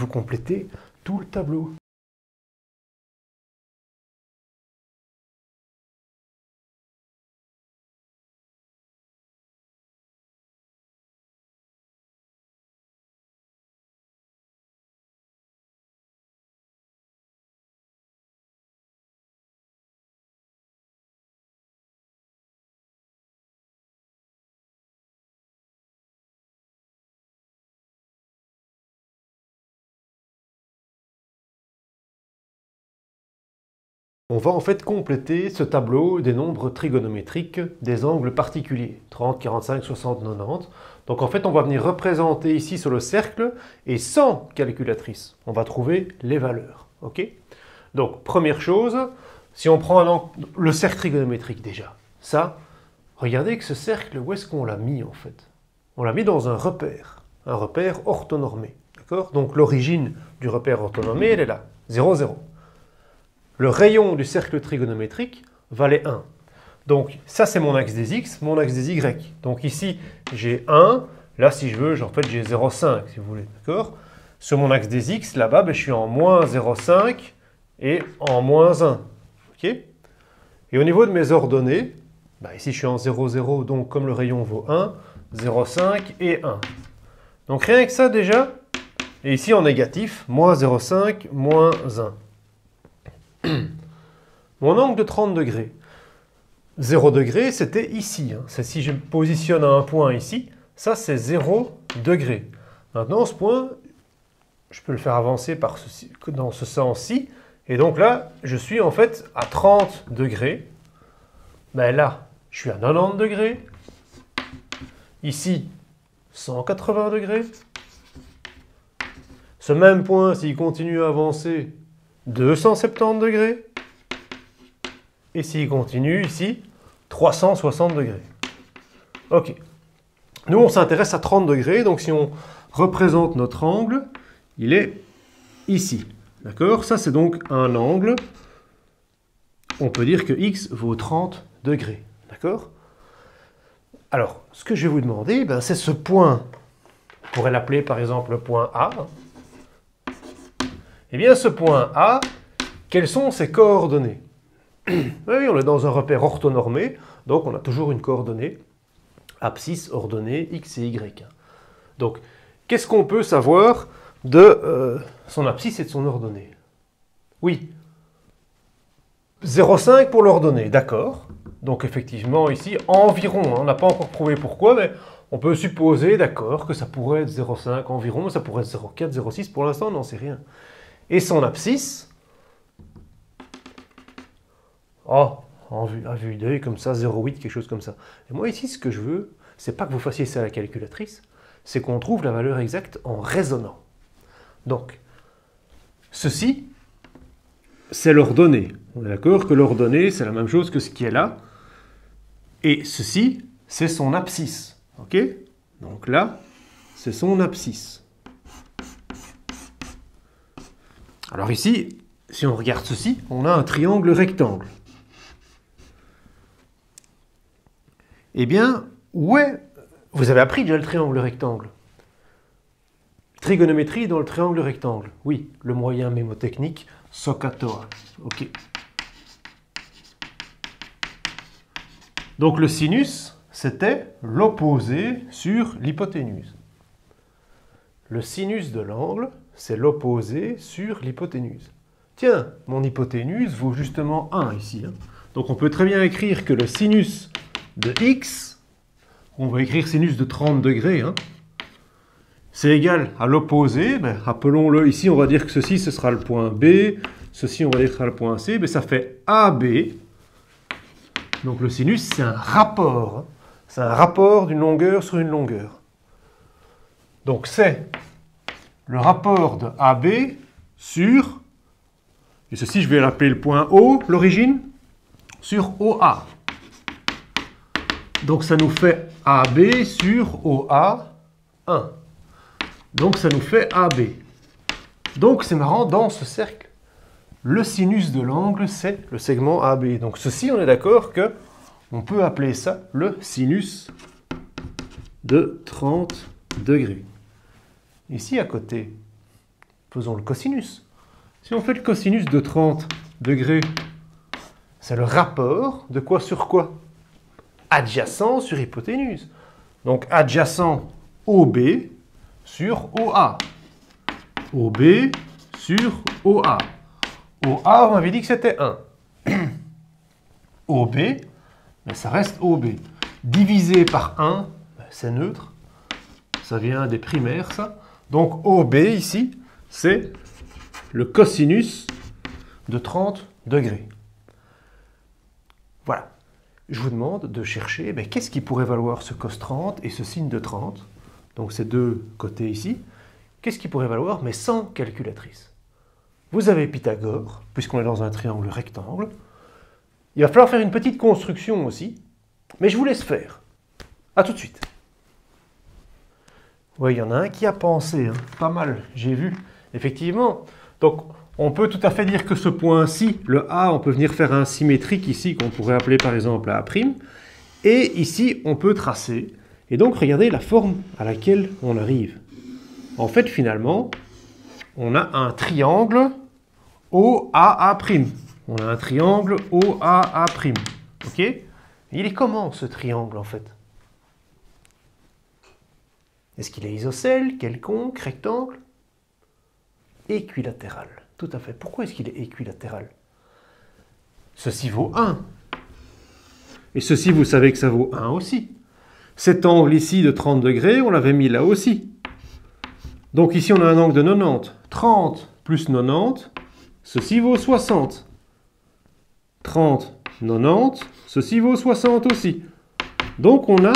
Vous complétez tout le tableau. On va en fait compléter ce tableau des nombres trigonométriques des angles particuliers, 30, 45, 60, 90. Donc en fait, on va venir représenter ici sur le cercle, et sans calculatrice, on va trouver les valeurs. Ok? Donc première chose, si on prend le cercle trigonométrique déjà, ça, regardez que ce cercle, où est-ce qu'on l'a mis en fait? On l'a mis dans un repère orthonormé. D'accord? Donc l'origine du repère orthonormé, elle est là, 0, 0. Le rayon du cercle trigonométrique valait 1. Donc ça c'est mon axe des x, mon axe des y. Donc ici j'ai 1, là si je veux, en fait j'ai 0,5 si vous voulez, d'accord? Sur mon axe des x, là-bas, je suis en moins 0,5 et en moins 1. Ok? Et au niveau de mes ordonnées, ici je suis en 0, 0, donc comme le rayon vaut 1, 0,5 et 1. Donc rien que ça déjà, et ici en négatif, moins 0,5, moins 1. Mon angle de 30 degrés. 0 degré, c'était ici. C'est si je me positionne à un point ici, ça c'est 0 degré. Maintenant, ce point, je peux le faire avancer dans ce sens-ci. Et donc là, je suis en fait à 30 degrés. Là, je suis à 90 degrés. Ici, 180 degrés. Ce même point, s'il continue à avancer, 270 degrés. Et s'il continue ici, 360 degrés. Ok. Nous, on s'intéresse à 30 degrés. Donc, si on représente notre angle, il est ici. D'accord? Ça, c'est donc un angle. On peut dire que x vaut 30 degrés. D'accord? Alors, ce que je vais vous demander, c'est ce point. On pourrait l'appeler, par exemple, le point A. Eh bien, ce point A, quelles sont ses coordonnées? Oui, on est dans un repère orthonormé, donc on a toujours une coordonnée, abscisse, ordonnée, x et y. Donc, qu'est-ce qu'on peut savoir de son abscisse et de son ordonnée? Oui, 0,5 pour l'ordonnée, d'accord. Donc effectivement, ici, environ, on n'a pas encore prouvé pourquoi, mais on peut supposer, d'accord, que ça pourrait être 0,5 environ, ça pourrait être 0,4, 0,6, pour l'instant, on n'en sait rien. Et son abscisse, à vue d'œil, comme ça, 0,8, quelque chose comme ça. Et moi, ici, ce que je veux, c'est pas que vous fassiez ça à la calculatrice, c'est qu'on trouve la valeur exacte en raisonnant. Donc, ceci, c'est l'ordonnée. On est d'accord que l'ordonnée, c'est la même chose que ce qui est là. Et ceci, c'est son abscisse. Ok? Donc là, c'est son abscisse. Alors ici, si on regarde ceci, on a un triangle rectangle. Eh bien, où est... Vous avez appris déjà le triangle rectangle. Trigonométrie dans le triangle rectangle. Oui, le moyen mémotechnique, SOHCAHTOA. Ok. Donc le sinus, c'était l'opposé sur l'hypoténuse. Le sinus de l'angle, c'est l'opposé sur l'hypoténuse. Tiens, mon hypoténuse vaut justement 1 ici. Donc on peut très bien écrire que le sinus de x, on va écrire sinus de 30 degrés, c'est égal à l'opposé. Appelons-le ici, on va dire que ceci, ce sera le point B. Ceci, on va dire que ce sera le point C. Ça fait AB. Donc le sinus, c'est un rapport. C'est un rapport d'une longueur sur une longueur. Donc c'est le rapport de AB sur, et ceci, je vais l'appeler le point O, l'origine, sur OA. Donc ça nous fait AB sur OA 1. Donc ça nous fait AB. Donc c'est marrant, dans ce cercle, le sinus de l'angle, c'est le segment AB. Donc ceci, on est d'accord que on peut appeler ça le sinus de 30 degrés. Ici à côté, Faisons le cosinus. Si on fait le cosinus de 30 degrés, c'est le rapport de quoi sur quoi? Adjacent sur hypoténuse. Donc adjacent OB sur OA. OB sur OA. OA, on avait dit que c'était 1. OB, mais ça reste OB. Divisé par 1, c'est neutre. Ça vient des primaires, ça. Donc OB, ici, c'est le cosinus de 30 degrés. Voilà. Je vous demande de chercher, qu'est-ce qui pourrait valoir ce cos 30 et ce sin de 30. Donc ces deux côtés ici. Qu'est-ce qui pourrait valoir, mais sans calculatrice? Vous avez Pythagore, puisqu'on est dans un triangle rectangle. Il va falloir faire une petite construction aussi, mais je vous laisse faire. A tout de suite. Oui, il y en a un qui a pensé, hein. Pas mal, j'ai vu. Effectivement. Donc, on peut tout à fait dire que ce point-ci, le A, on peut venir faire un symétrique ici, qu'on pourrait appeler par exemple A'. Et ici, on peut tracer. Et donc, regardez la forme à laquelle on arrive. En fait, finalement, on a un triangle OAA'. On a un triangle OAA'. OK? Il est comment, ce triangle, en fait? Est-ce qu'il est isocèle, quelconque, rectangle? Équilatéral. Tout à fait. Pourquoi est-ce qu'il est équilatéral? Ceci vaut 1. Et ceci, vous savez que ça vaut 1 aussi. Cet angle ici de 30 degrés, on l'avait mis là aussi. Donc ici, on a un angle de 90. 30 plus 90, ceci vaut 60. 30, 90, ceci vaut 60 aussi. Donc on a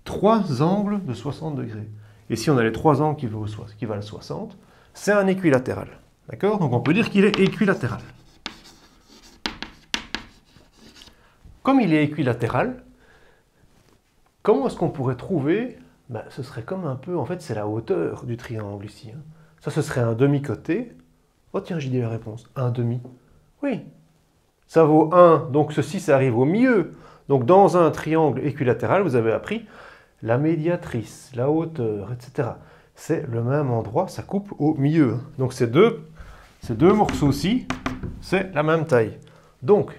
3 angles de 60 degrés. Et si on a les 3 angles qui valent 60, c'est un équilatéral. D'accord? Donc on peut dire qu'il est équilatéral. Comme il est équilatéral, comment est-ce qu'on pourrait trouver? Ce serait comme un peu, en fait, c'est la hauteur du triangle ici. Hein. Ça, ce serait un demi-côté. Oh tiens, j'ai dit la réponse. Un demi. Oui. Ça vaut 1, donc ceci, ça arrive au milieu. Donc dans un triangle équilatéral, vous avez appris la médiatrice, la hauteur, etc. C'est le même endroit, ça coupe au milieu. Donc ces deux morceaux-ci, c'est la même taille. Donc,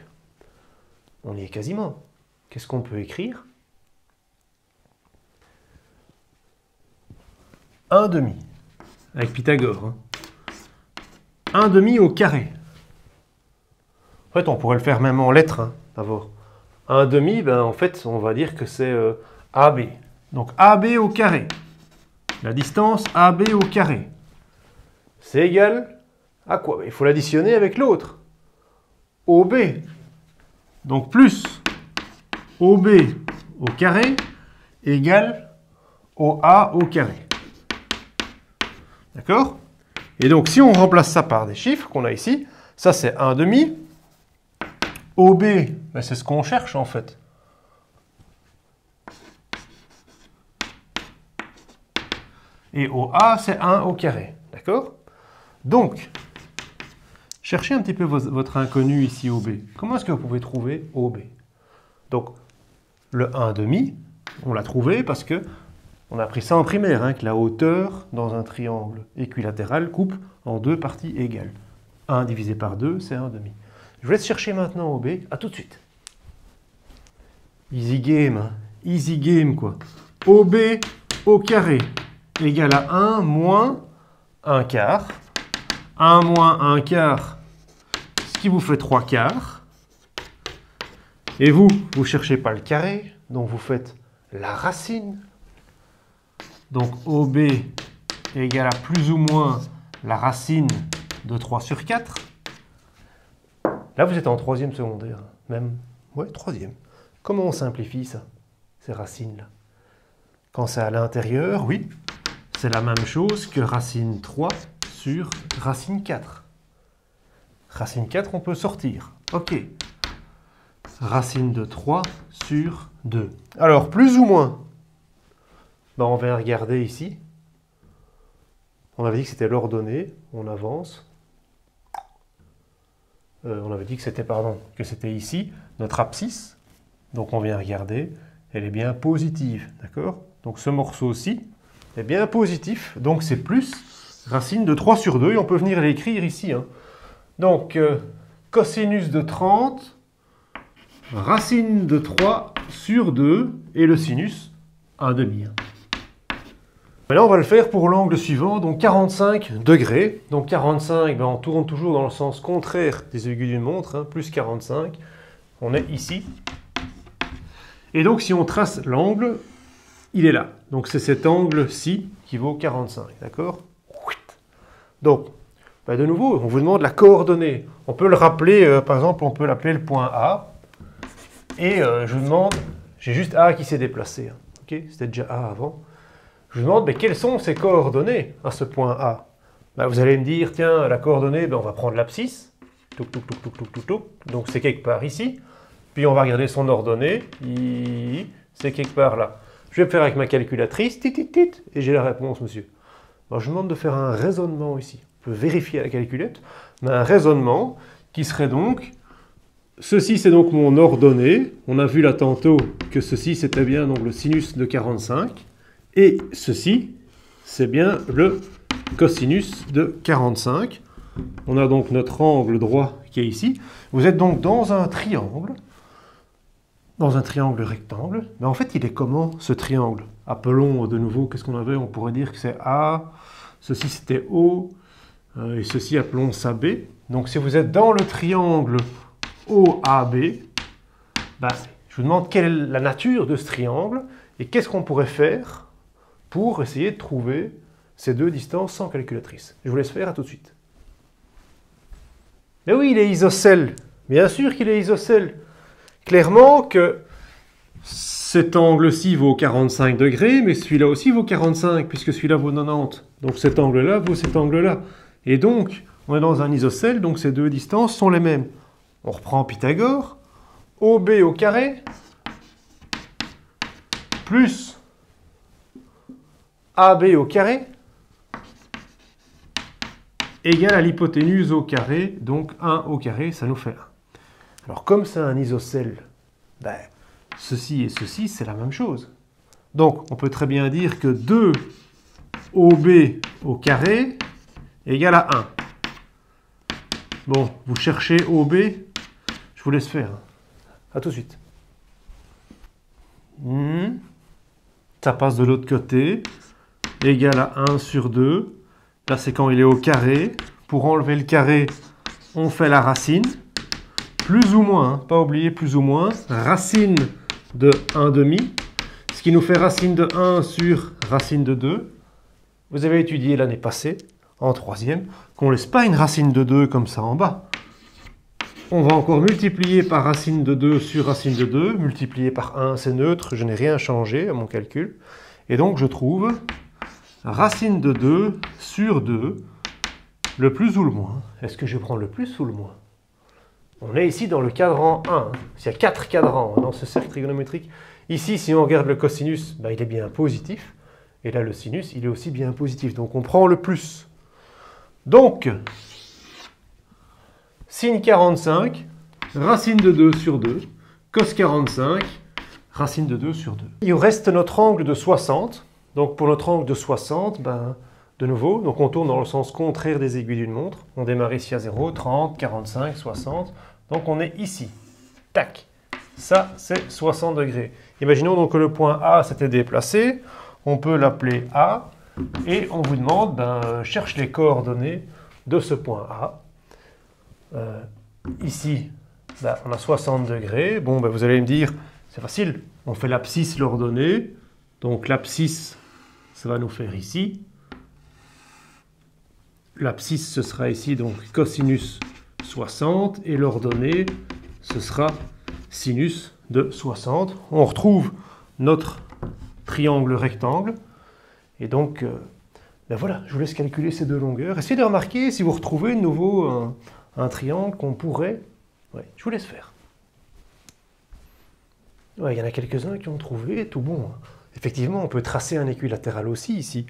on y est quasiment. Qu'est-ce qu'on peut écrire? 1 demi, avec Pythagore. Hein. 1 demi au carré. En fait, on pourrait le faire même en lettres, hein, d'abord. 1 demi, en fait, on va dire que c'est AB. Donc AB au carré. La distance AB au carré. C'est égal à quoi? Il faut l'additionner avec l'autre. OB. Donc plus OB au carré égale OA au carré. D'accord? Et donc, si on remplace ça par des chiffres qu'on a ici, ça c'est 1 demi. OB, c'est ce qu'on cherche en fait. Et OA, c'est 1 au carré. D'accord? Donc, cherchez un petit peu votre inconnu ici, OB. Comment est-ce que vous pouvez trouver OB? Donc, le 1 demi, on l'a trouvé parce que on a appris ça en primaire, hein, que la hauteur dans un triangle équilatéral coupe en 2 parties égales. 1 divisé par 2, c'est 1 demi. Je vous laisse chercher maintenant OB. À tout de suite. Easy game, hein. Easy game quoi. OB au carré égale à 1 moins 1 quart. 1 moins 1 quart, ce qui vous fait 3 quarts. Et vous ne cherchez pas le carré, donc vous faites la racine. Donc OB égale à plus ou moins la racine de 3 sur 4. Là, vous êtes en 3e secondaire. Même, ouais, 3e. Comment on simplifie ça, ces racines-là? Quand c'est à l'intérieur, oui, c'est la même chose que racine 3 sur racine 4. Racine 4, on peut sortir. OK. Racine de 3 sur 2. Alors, plus ou moins? On va regarder ici. On avait dit que c'était l'ordonnée. On avance. On avait dit que c'était ici, notre abscisse. Donc on vient regarder. Elle est bien positive. D'accord? Donc ce morceau-ci est bien positif. Donc c'est plus racine de 3 sur 2, et on peut venir l'écrire ici. Hein. Donc, cosinus de 30, racine de 3 sur 2, et le sinus, 1/2. Maintenant, on va le faire pour l'angle suivant, donc 45 degrés. Donc 45, ben, on tourne toujours dans le sens contraire des aiguilles d'une montre, hein, plus 45. On est ici. Et donc, si on trace l'angle, il est là. Donc, c'est cet angle-ci qui vaut 45, d'accord? Donc, ben, de nouveau, on vous demande la coordonnée. On peut le rappeler, par exemple, on peut l'appeler le point A. Et je vous demande, j'ai juste A qui s'est déplacé. Hein, ok? C'était déjà A avant. Je vous demande, mais quelles sont ces coordonnées à ce point A? Ben, vous allez me dire, tiens, la coordonnée, ben, on va prendre l'abscisse. Donc c'est quelque part ici. Puis on va regarder son ordonnée. C'est quelque part là. Je vais le faire avec ma calculatrice. Et j'ai la réponse, monsieur. Ben, je vous demande de faire un raisonnement ici. On peut vérifier à la calculette. Mais un raisonnement qui serait donc... Ceci, c'est donc mon ordonnée. On a vu là tantôt que ceci, c'était bien donc, le sinus de 45. Et ceci, c'est bien le cosinus de 45. On a donc notre angle droit qui est ici. Vous êtes donc dans un triangle rectangle. Mais en fait, il est comment ce triangle? Appelons de nouveau, qu'est-ce qu'on avait? On pourrait dire que c'est A, ceci c'était O, et ceci appelons ça B. Donc si vous êtes dans le triangle OAB, ben, je vous demande quelle est la nature de ce triangle et qu'est-ce qu'on pourrait faire pour essayer de trouver ces deux distances sans calculatrice. Je vous laisse faire, à tout de suite. Mais oui, il est isocèle. Bien sûr qu'il est isocèle. Clairement que cet angle-ci vaut 45 degrés, mais celui-là aussi vaut 45, puisque celui-là vaut 90. Donc cet angle-là vaut cet angle-là. Et donc, on est dans un isocèle, donc ces deux distances sont les mêmes. On reprend Pythagore. OB au carré plus AB au carré égale à l'hypoténuse au carré, donc 1 au carré, ça nous fait 1. Alors comme c'est un isocèle, ben, ceci et ceci, c'est la même chose. Donc on peut très bien dire que 2 OB au carré égale à 1. Bon, vous cherchez OB, je vous laisse faire. A tout de suite. Ça passe de l'autre côté. Égal à 1 sur 2. Là, c'est quand il est au carré. Pour enlever le carré, on fait la racine. Plus ou moins, hein, pas oublier plus ou moins. Racine de 1/2. Ce qui nous fait racine de 1 sur racine de 2. Vous avez étudié l'année passée, en 3e, qu'on ne laisse pas une racine de 2 comme ça en bas. On va encore multiplier par racine de 2 sur racine de 2. Multiplier par 1, c'est neutre. Je n'ai rien changé à mon calcul. Et donc, je trouve... racine de 2 sur 2, le plus ou le moins. Est-ce que je prends le plus ou le moins? On est ici dans le cadran 1. Il y a 4 cadrans dans ce cercle trigonométrique. Ici, si on regarde le cosinus, ben, il est bien positif. Et là, le sinus, il est aussi bien positif. Donc, on prend le plus. Donc, sin 45, racine de 2 sur 2, cos 45, racine de 2 sur 2. Il reste notre angle de 60. Donc pour notre angle de 60, ben, de nouveau, donc on tourne dans le sens contraire des aiguilles d'une montre. On démarre ici à 0, 30, 45, 60. Donc on est ici. Tac. Ça, c'est 60 degrés. Imaginons donc que le point A s'était déplacé. On peut l'appeler A. Et on vous demande, ben, cherche les coordonnées de ce point A. Ici, ben, on a 60 degrés. Bon, ben, vous allez me dire, c'est facile. On fait l'abscisse l'ordonnée. Donc l'abscisse, ça va nous faire ici. L'abscisse, ce sera ici, donc cosinus 60. Et l'ordonnée, ce sera sinus de 60. On retrouve notre triangle rectangle. Et donc, ben voilà, je vous laisse calculer ces deux longueurs. Essayez de remarquer si vous retrouvez de nouveau un triangle qu'on pourrait... Ouais, je vous laisse faire. Ouais, il y en a quelques-uns qui ont trouvé, tout bon. Effectivement, on peut tracer un équilatéral aussi ici.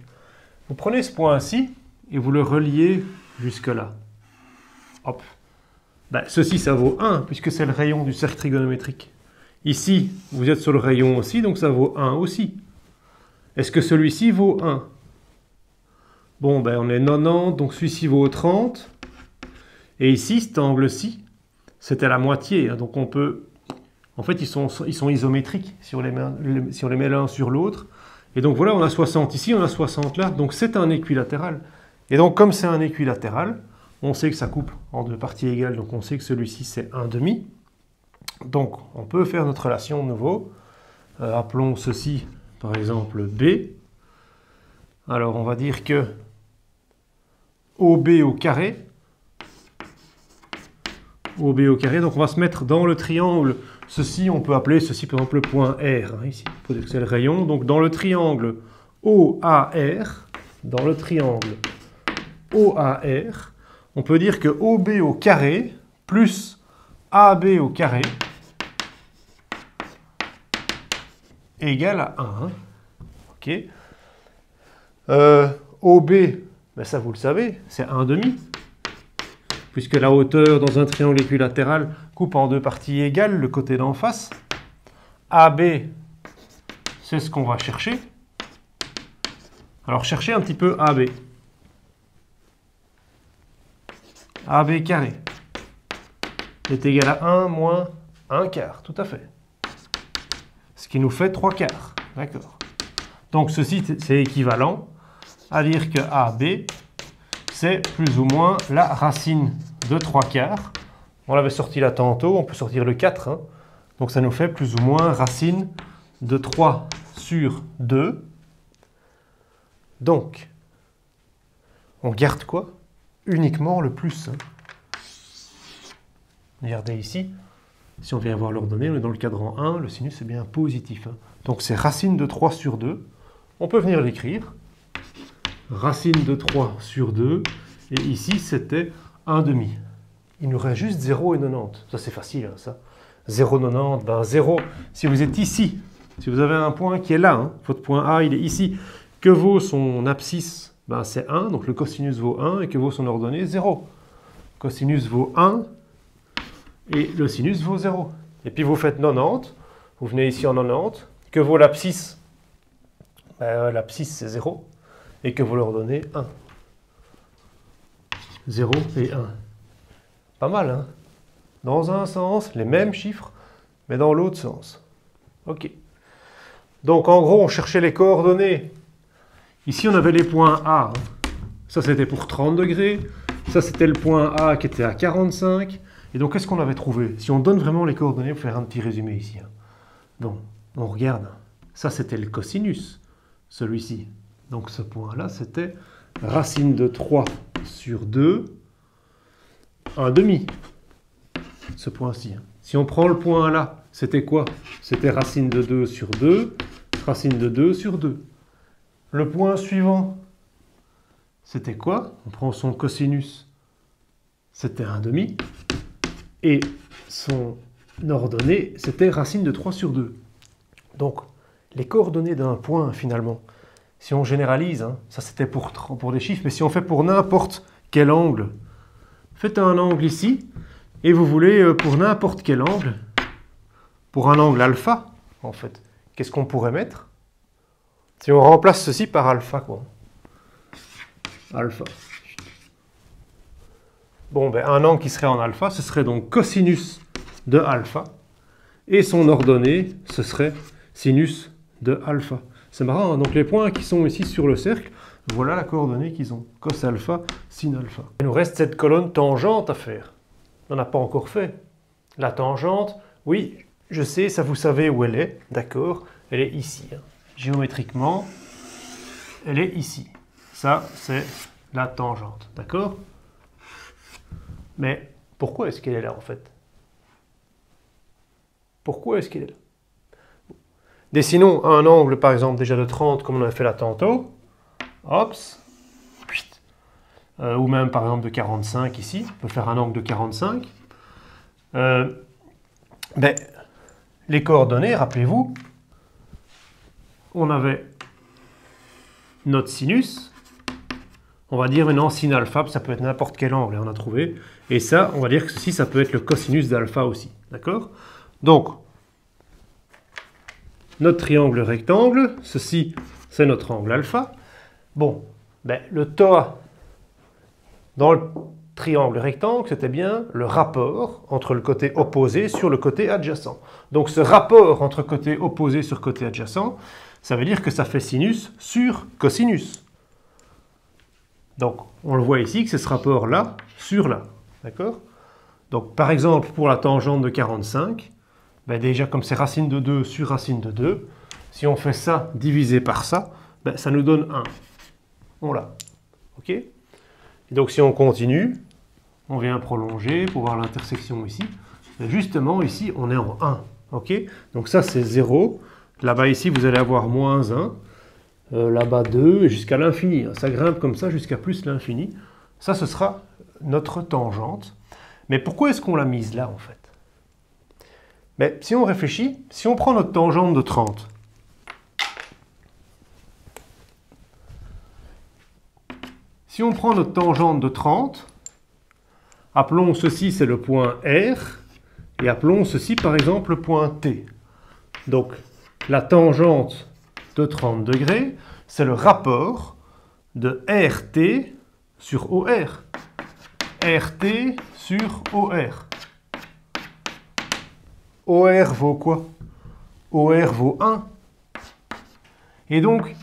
Vous prenez ce point-ci et vous le reliez jusque-là. Hop. Ben, ceci, ça vaut 1, puisque c'est le rayon du cercle trigonométrique. Ici, vous êtes sur le rayon aussi, donc ça vaut 1 aussi. Est-ce que celui-ci vaut 1? Bon, ben on est 90, donc celui-ci vaut 30. Et ici, cet angle-ci, c'était la moitié. Hein, donc on peut... En fait, ils sont isométriques si on les met l'un sur l'autre. Et donc voilà, on a 60 ici, on a 60 là. Donc c'est un équilatéral. Et donc comme c'est un équilatéral, on sait que ça coupe en deux parties égales. Donc on sait que celui-ci c'est 1/2. Donc on peut faire notre relation de nouveau. Appelons ceci par exemple B. Alors on va dire que OB au carré. OB au carré, donc on va se mettre dans le triangle. Ceci, on peut appeler ceci par exemple le point R. Hein, ici, c'est le rayon. Donc dans le triangle OAR, on peut dire que OB au carré plus AB au carré égale à 1. Hein. Ok. OB, ben ça vous le savez, c'est 1/2. Puisque la hauteur dans un triangle équilatéral coupe en deux parties égales le côté d'en face. AB, c'est ce qu'on va chercher. Alors cherchez un petit peu AB. AB carré est égal à 1 moins 1 quart, tout à fait. Ce qui nous fait 3 quarts, d'accord. Donc ceci, c'est équivalent à dire que AB, c'est plus ou moins la racine de 3 quarts. On l'avait sorti là tantôt, on peut sortir le 4. Hein. Donc ça nous fait plus ou moins racine de 3 sur 2. Donc, on garde quoi? Uniquement le plus. Hein. Regardez ici, si on vient voir l'ordonnée, on est dans le cadran 1, le sinus est bien positif. Hein. Donc c'est racine de 3 sur 2. On peut venir l'écrire. Racine de 3 sur 2. Et ici, c'était 1/2. Il nous reste juste 0 et 90. Ça, c'est facile, hein, ça. 0,90, ben 0. Si vous êtes ici, si vous avez un point qui est là, hein, votre point A, il est ici, que vaut son abscisse? Ben, c'est 1, donc le cosinus vaut 1, et que vaut son ordonnée? 0. Cosinus vaut 1, et le sinus vaut 0. Et puis vous faites 90, vous venez ici en 90, que vaut l'abscisse? Ben, l'abscisse, c'est 0. Et que vous leur donnez 1. 0 et 1. Pas mal, hein? Dans un sens, les mêmes chiffres, mais dans l'autre sens. Ok. Donc, en gros, on cherchait les coordonnées. Ici, on avait les points A. Ça, c'était pour 30 degrés. Ça, c'était le point A qui était à 45. Et donc, qu'est-ce qu'on avait trouvé? Si on donne vraiment les coordonnées, pour faire un petit résumé ici. Hein. Donc, on regarde. Ça, c'était le cosinus, celui-ci. Donc ce point-là, c'était racine de 3 sur 2, 1/2. Ce point-ci. Si on prend le point là, c'était quoi? C'était racine de 2 sur 2, racine de 2 sur 2. Le point suivant, c'était quoi? On prend son cosinus, c'était 1/2. Et son ordonnée, c'était racine de 3 sur 2. Donc, les coordonnées d'un point, finalement, si on généralise, hein, ça c'était pour des chiffres, mais si on fait pour n'importe quel angle, faites un angle ici, et vous voulez pour n'importe quel angle, pour un angle alpha, en fait, qu'est-ce qu'on pourrait mettre? Si on remplace ceci par alpha, quoi. Alpha. Bon, ben, un angle qui serait en alpha, ce serait donc cosinus de alpha, et son ordonnée, ce serait sinus de alpha. C'est marrant, hein, donc les points qui sont ici sur le cercle, voilà la coordonnée qu'ils ont. Cos alpha, sin alpha. Il nous reste cette colonne tangente à faire. On n'en a pas encore fait. La tangente, oui, je sais, ça vous savez où elle est, d'accord? Elle est ici. Hein. Géométriquement, elle est ici. Ça, c'est la tangente, d'accord? Mais pourquoi est-ce qu'elle est là, en fait? Pourquoi est-ce qu'elle est là? Dessinons un angle, par exemple, déjà de 30, comme on a fait là tantôt. Hops. Ou même, par exemple, de 45 ici. On peut faire un angle de 45. Les coordonnées, rappelez-vous, on avait notre sinus. On va dire maintenant sin alpha, ça peut être n'importe quel angle, on a trouvé. Et ça, on va dire que ceci, ça peut être le cosinus d'alpha aussi. D'accord? Donc, notre triangle rectangle, ceci, c'est notre angle alpha. Bon, Ben, le toa dans le triangle rectangle, c'était bien le rapport entre le côté opposé sur le côté adjacent. Donc ce rapport entre côté opposé sur côté adjacent, ça veut dire que ça fait sinus sur cosinus. Donc on le voit ici que c'est ce rapport-là sur là. D'accord? Donc par exemple pour la tangente de 45, ben déjà comme c'est racine de 2 sur racine de 2, si on fait ça divisé par ça, ben ça nous donne 1. On l'a. Ok? Et donc si on continue, on vient prolonger pour voir l'intersection ici. Et justement ici on est en 1. Ok? Donc ça c'est 0. Là-bas ici vous allez avoir moins 1. Là-bas 2 et jusqu'à l'infini. Ça grimpe comme ça jusqu'à plus l'infini. Ça ce sera notre tangente. Mais pourquoi est-ce qu'on l'a mise là en fait? Mais si on réfléchit, si on prend notre tangente de 30, si on prend notre tangente de 30, appelons ceci c'est le point R, et appelons ceci par exemple le point T. Donc la tangente de 30 degrés, c'est le rapport de RT sur OR. RT sur OR. OR vaut quoi? OR vaut 1. Et donc,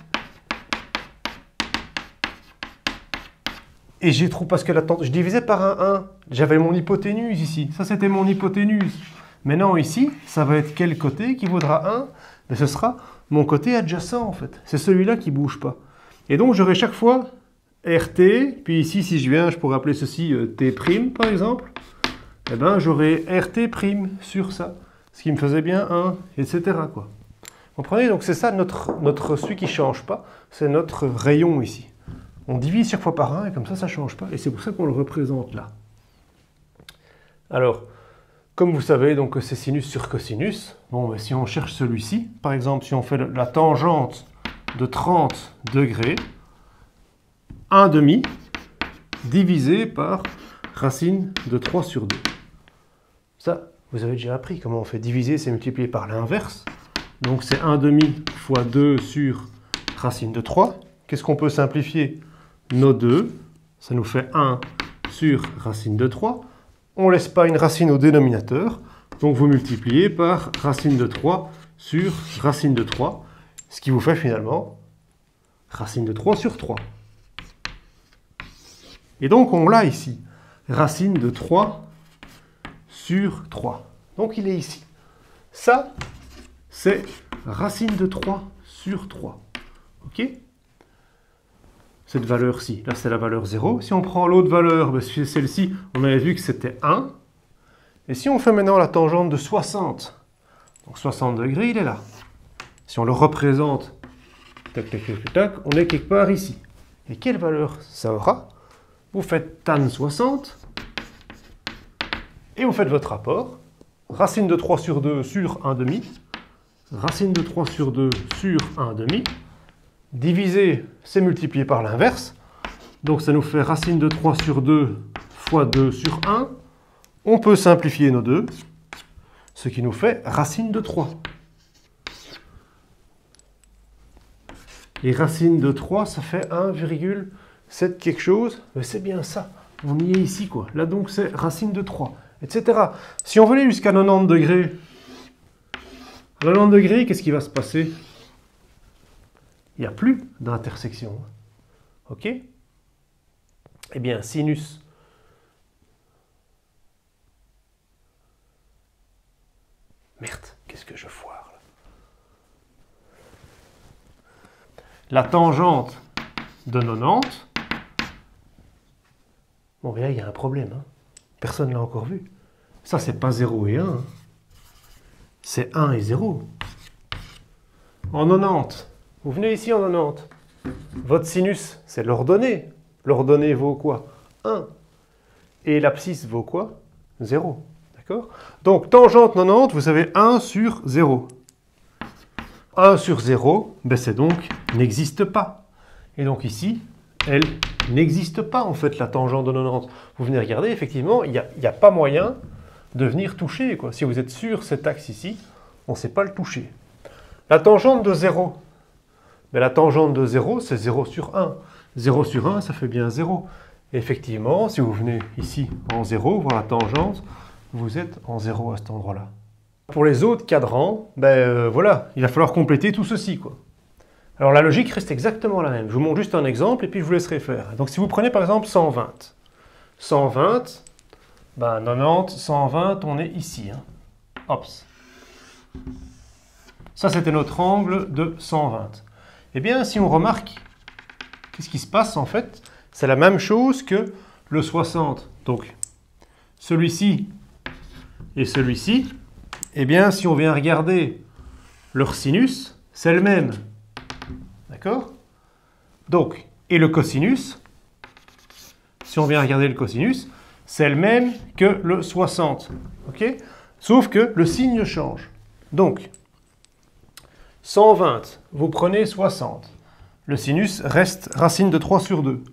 et j'ai trop parce que je divisais par un 1. J'avais mon hypoténuse ici. Ça, c'était mon hypoténuse. Maintenant, ici, ça va être quel côté qui vaudra 1? Ben, ce sera mon côté adjacent, en fait. C'est celui-là qui ne bouge pas. Et donc, j'aurai chaque fois RT, puis ici, si je viens, je pourrais appeler ceci T', par exemple. Eh ben, j'aurai RT' sur ça. Ce qui me faisait bien 1, etc. quoi. Vous comprenez? Donc, c'est ça celui qui ne change pas. C'est notre rayon ici. On divise chaque fois par 1 et comme ça ne change pas. Et c'est pour ça qu'on le représente là. Alors, comme vous savez, donc c'est sinus sur cosinus. Bon, mais si on cherche celui-ci, par exemple, si on fait la tangente de 30 degrés, 1/2 divisé par racine de 3 sur 2. Ça, vous avez déjà appris comment on fait diviser, c'est multiplié par l'inverse. Donc c'est 1/2 fois 2 sur racine de 3. Qu'est-ce qu'on peut simplifier? Nos 2, ça nous fait 1 sur racine de 3. On ne laisse pas une racine au dénominateur, donc vous multipliez par racine de 3 sur racine de 3, ce qui vous fait finalement racine de 3 sur 3. Et donc on l'a ici, racine de 3 sur 3. Donc il est ici. Ça, c'est racine de 3 sur 3. Ok? Cette valeur-ci, là c'est la valeur 0. Si on prend l'autre valeur, ben, celle-ci, on avait vu que c'était 1. Et si on fait maintenant la tangente de 60, donc 60 degrés, il est là. Si on le représente, tac, tac, tac, tac, on est quelque part ici. Et quelle valeur ça aura? Vous faites tan 60, et vous faites votre rapport. Racine de 3 sur 2 sur 1/2, racine de 3 sur 2 sur 1/2, divisé, c'est multiplié par l'inverse. Donc ça nous fait racine de 3 sur 2 fois 2 sur 1. On peut simplifier nos 2, ce qui nous fait racine de 3. Et racine de 3, ça fait 1,7 quelque chose. Mais c'est bien ça. On y est ici, quoi. Là, donc, c'est racine de 3, etc. Si on veut aller jusqu'à 90 degrés, à 90 degrés, qu'est-ce qui va se passer? Il n'y a plus d'intersection. OK? Eh bien, sinus merde, qu'est-ce que je foire là? La tangente de 90. Bon, bien, il y a un problème. Hein. Personne ne l'a encore vu. Ça, c'est pas 0 et 1. Hein. C'est 1 et 0. En 90, vous venez ici en 90. Votre sinus, c'est l'ordonnée. L'ordonnée vaut quoi? 1. Et l'abscisse vaut quoi? 0. D'accord? Donc, tangente 90, vous avez 1 sur 0. 1 sur 0, ben c'est donc n'existe pas. Et donc ici, elle n'existe pas en fait, la tangente de 90. Vous venez regarder, effectivement, il n'y a pas moyen de venir toucher, quoi. Si vous êtes sur cet axe ici, on ne sait pas le toucher. La tangente de 0, ben, la tangente de 0, c'est 0 sur 1. 0 sur 1, ça fait bien 0. Et effectivement, si vous venez ici en 0, voir la tangente, vous êtes en 0 à cet endroit-là. Pour les autres cadrans, voilà, il va falloir compléter tout ceci, quoi. Alors la logique reste exactement la même. Je vous montre juste un exemple et puis je vous laisserai faire. Donc si vous prenez par exemple 120. 120, 90, 120, on est ici. Hein. Hop. Ça, c'était notre angle de 120. Eh bien, si on remarque, qu'est-ce qui se passe en fait? C'est la même chose que le 60. Donc, celui-ci et celui-ci, eh bien, si on vient regarder leur sinus, c'est le même. D'accord? Donc, et le cosinus, si on vient regarder le cosinus, c'est le même que le 60. Ok? Sauf que le signe change. Donc, 120, vous prenez 60. Le sinus reste racine de 3 sur 2.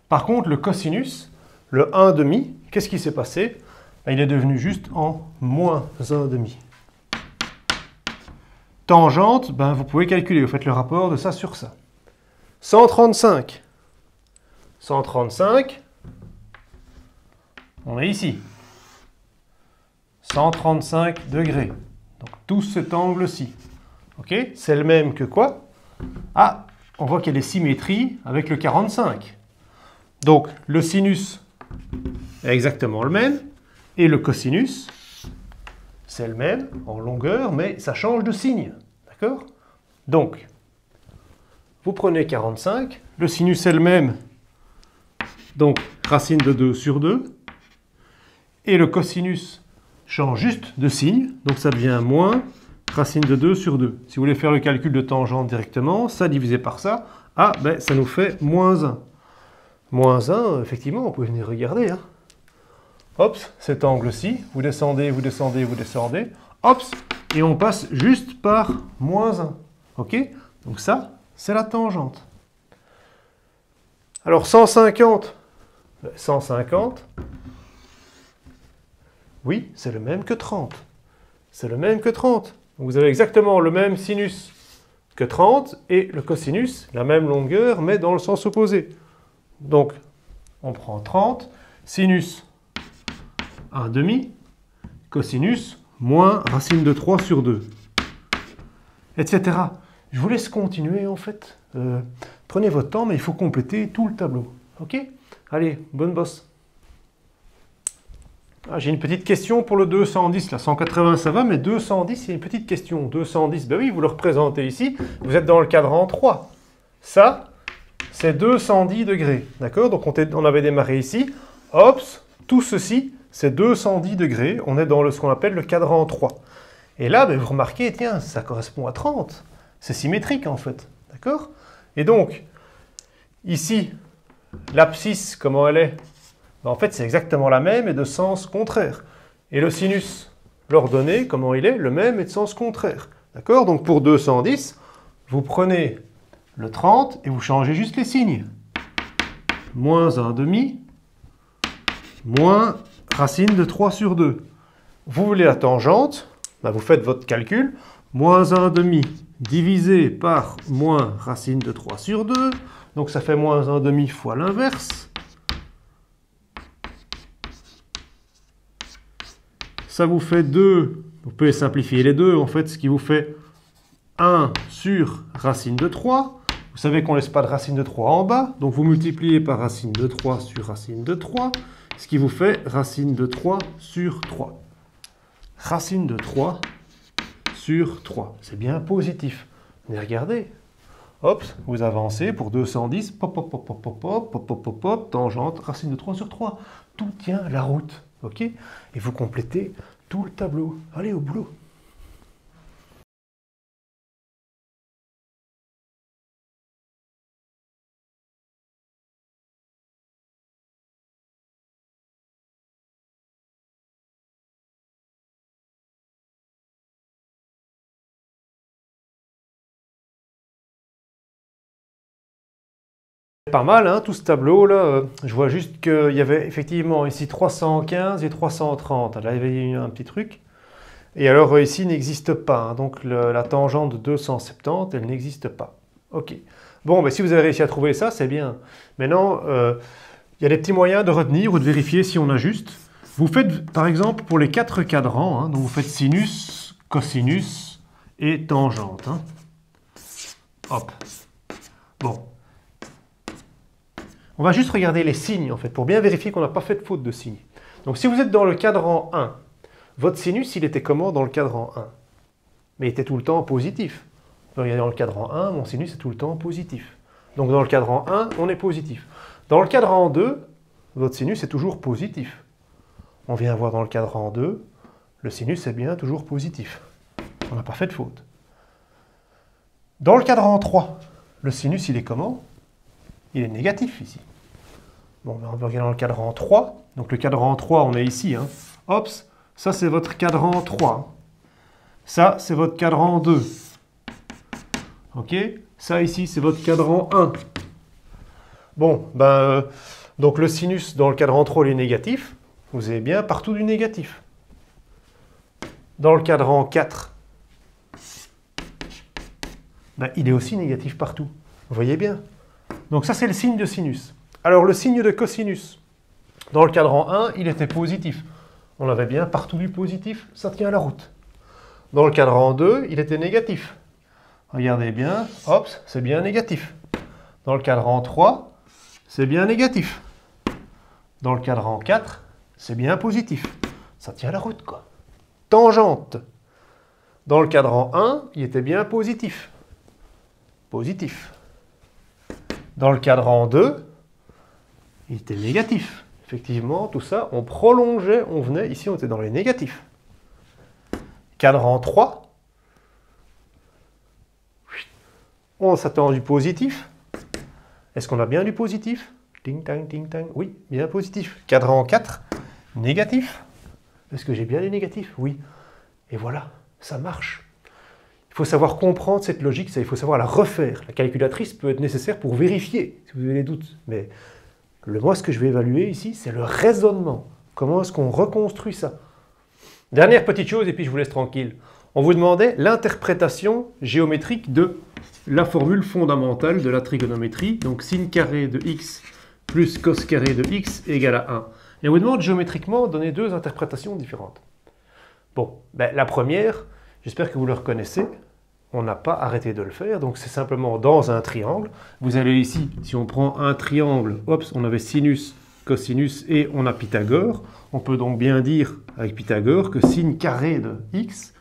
Par contre, le cosinus, le 1,5, qu'est-ce qui s'est passé? Il est devenu juste en moins 1,5. Tangente, vous pouvez calculer, vous faites le rapport de ça sur ça. 135. 135, on est ici. 135 degrés. Donc tout cet angle-ci. Ok? C'est le même que quoi? Ah, on voit qu'il y a des symétries avec le 45. Donc le sinus est exactement le même. Et le cosinus, c'est le même en longueur, mais ça change de signe. D'accord? Donc, vous prenez 45, le sinus est le même, donc racine de 2 sur 2, et le cosinus change juste de signe, donc ça devient moins racine de 2 sur 2. Si vous voulez faire le calcul de tangente directement, ça divisé par ça, ça nous fait moins 1. Moins 1, effectivement, on peut venir regarder. Hein. Hop, cet angle-ci, vous descendez, vous descendez, vous descendez, hop, et on passe juste par moins 1. Ok? Donc ça, c'est la tangente. Alors 150, 150, oui, c'est le même que 30. C'est le même que 30. Donc vous avez exactement le même sinus que 30 et le cosinus, la même longueur, mais dans le sens opposé. Donc, on prend 30, sinus 1,5, cosinus moins racine de 3 sur 2, etc. Je vous laisse continuer en fait. Prenez votre temps, mais il faut compléter tout le tableau. Ok? Allez, bonne bosse. Ah, j'ai une petite question pour le 210. Là, 180, ça va, mais 210, il y a une petite question. 210, oui, vous le représentez ici. Vous êtes dans le cadran 3. Ça, c'est 210 degrés. D'accord? Donc, on avait démarré ici. Hop, tout ceci, c'est 210 degrés. On est dans ce qu'on appelle le cadran 3. Et là, vous remarquez, tiens, ça correspond à 30. C'est symétrique, en fait. D'accord? Et donc, ici, l'abscisse, comment elle est? En fait, c'est exactement la même et de sens contraire. Et le sinus, l'ordonnée, comment il est? Le même et de sens contraire. D'accord? Donc, pour 210, vous prenez le 30 et vous changez juste les signes. Moins 1,5, moins racine de 3 sur 2. Vous voulez la tangente, vous faites votre calcul. Moins 1,5 divisé par moins racine de 3 sur 2. Donc ça fait moins 1,5 fois l'inverse. Ça vous fait 2. Vous pouvez simplifier les deux. En fait, ce qui vous fait 1 sur racine de 3. Vous savez qu'on ne laisse pas de racine de 3 en bas. Donc vous multipliez par racine de 3 sur racine de 3. Ce qui vous fait racine de 3 sur 3. Racine de 3 sur 3. C'est bien positif. Mais regardez. Hop, vous avancez pour 210. Pop, pop, pop, pop, pop, pop, pop, pop, pop, pop, tangente, racine de 3 sur 3. Tout tient la route. Ok? Et vous complétez tout le tableau. Allez, au boulot. Pas mal, hein, tout ce tableau-là. Je vois juste qu'il y avait effectivement ici 315 et 330. Là, il y avait un petit truc. Et alors ici, il n'existe pas. Hein, donc la tangente de 270, elle n'existe pas. Ok. Bon, mais si vous avez réussi à trouver ça, c'est bien. Maintenant, il y a des petits moyens de retenir ou de vérifier si on ajuste. Vous faites, par exemple, pour les 4 cadrans, hein, donc vous faites sinus, cosinus et tangente. Hein. Hop. Bon. On va juste regarder les signes, en fait, pour bien vérifier qu'on n'a pas fait de faute de signe. Donc, si vous êtes dans le cadran 1, votre sinus, il était comment dans le cadran 1? Mais il était tout le temps positif. Regardez, dans le cadran 1, mon sinus est tout le temps positif. Donc, dans le cadran 1, on est positif. Dans le cadran 2, votre sinus est toujours positif. On vient voir dans le cadran 2, le sinus est bien toujours positif. On n'a pas fait de faute. Dans le cadran 3, le sinus, il est comment? Il est négatif ici. Bon, on va regarder dans le cadran 3. Donc le cadran 3, on est ici. Hein. Hop, ça c'est votre cadran 3. Ça, c'est votre cadran 2. Ok? Ça ici, c'est votre cadran 1. Bon, donc le sinus dans le cadran 3, il est négatif. Vous avez bien partout du négatif. Dans le cadran 4, il est aussi négatif partout. Vous voyez bien? Donc ça, c'est le signe de sinus. Alors, le signe de cosinus. Dans le cadran 1, il était positif. On avait bien partout du positif, ça tient la route. Dans le cadran 2, il était négatif. Regardez bien, hop, c'est bien négatif. Dans le cadran 3, c'est bien négatif. Dans le cadran 4, c'est bien positif. Ça tient la route, quoi. Tangente. Dans le cadran 1, il était bien positif. Positif. Dans le cadran 2, il était négatif. Effectivement, tout ça, on prolongeait, on venait, ici on était dans les négatifs. Cadran 3, on s'attend du positif. Est-ce qu'on a bien du positif? Ting tang, ting tang. Oui, bien positif. Cadran 4, négatif. Est-ce que j'ai bien les négatifs? Oui. Et voilà, ça marche. Il faut savoir comprendre cette logique, il faut savoir la refaire. La calculatrice peut être nécessaire pour vérifier, si vous avez des doutes. Mais moi, ce que je vais évaluer ici, c'est le raisonnement. Comment est-ce qu'on reconstruit ça? Dernière petite chose, et puis je vous laisse tranquille. On vous demandait l'interprétation géométrique de la formule fondamentale de la trigonométrie. Donc, sin carré de x plus cos carré de x égale à 1. Et on vous demande géométriquement de donner deux interprétations différentes. Bon, la première, j'espère que vous le reconnaissez. On n'a pas arrêté de le faire, donc c'est simplement dans un triangle. Vous allez ici, si on prend un triangle, hop, on avait sinus, cosinus et on a Pythagore. On peut donc bien dire avec Pythagore que sin carré de x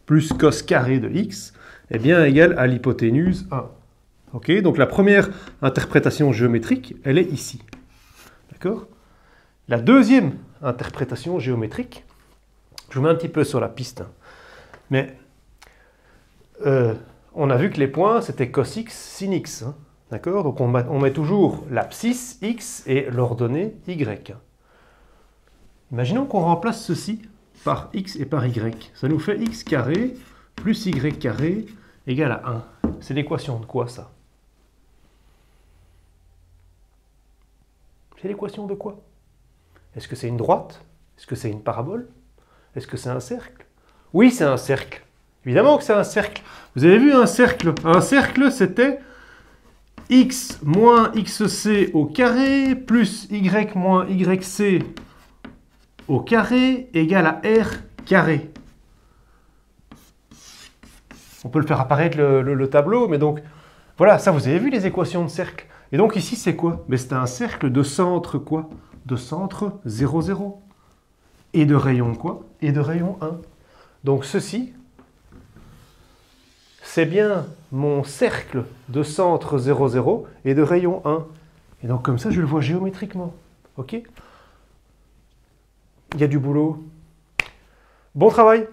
plus cos carré de x est bien égal à l'hypoténuse 1. Ok, donc la première interprétation géométrique, elle est ici. D'accord? La deuxième interprétation géométrique, je vous mets un petit peu sur la piste, hein, mais on a vu que les points, c'était cos x, sin x. Hein, d'accord? Donc on met toujours l'abscisse x et l'ordonnée y. Imaginons qu'on remplace ceci par x et par y. Ça nous fait x carré plus y carré égale à 1. C'est l'équation de quoi, ça? C'est l'équation de quoi? Est-ce que c'est une droite? Est-ce que c'est une parabole? Est-ce que c'est un cercle? Oui, c'est un cercle. Évidemment que c'est un cercle. Vous avez vu un cercle? Un cercle, c'était x moins xc au carré plus y moins yc au carré égale à r carré. On peut le faire apparaître le tableau, mais donc, voilà, ça vous avez vu les équations de cercle. Et donc ici, c'est quoi? C'est un cercle de centre quoi? De centre 0, 0. Et de rayon quoi? Et de rayon 1. Donc ceci, c'est bien mon cercle de centre 0, 0 et de rayon 1. Et donc comme ça, je le vois géométriquement. Ok? Il y a du boulot. Bon travail!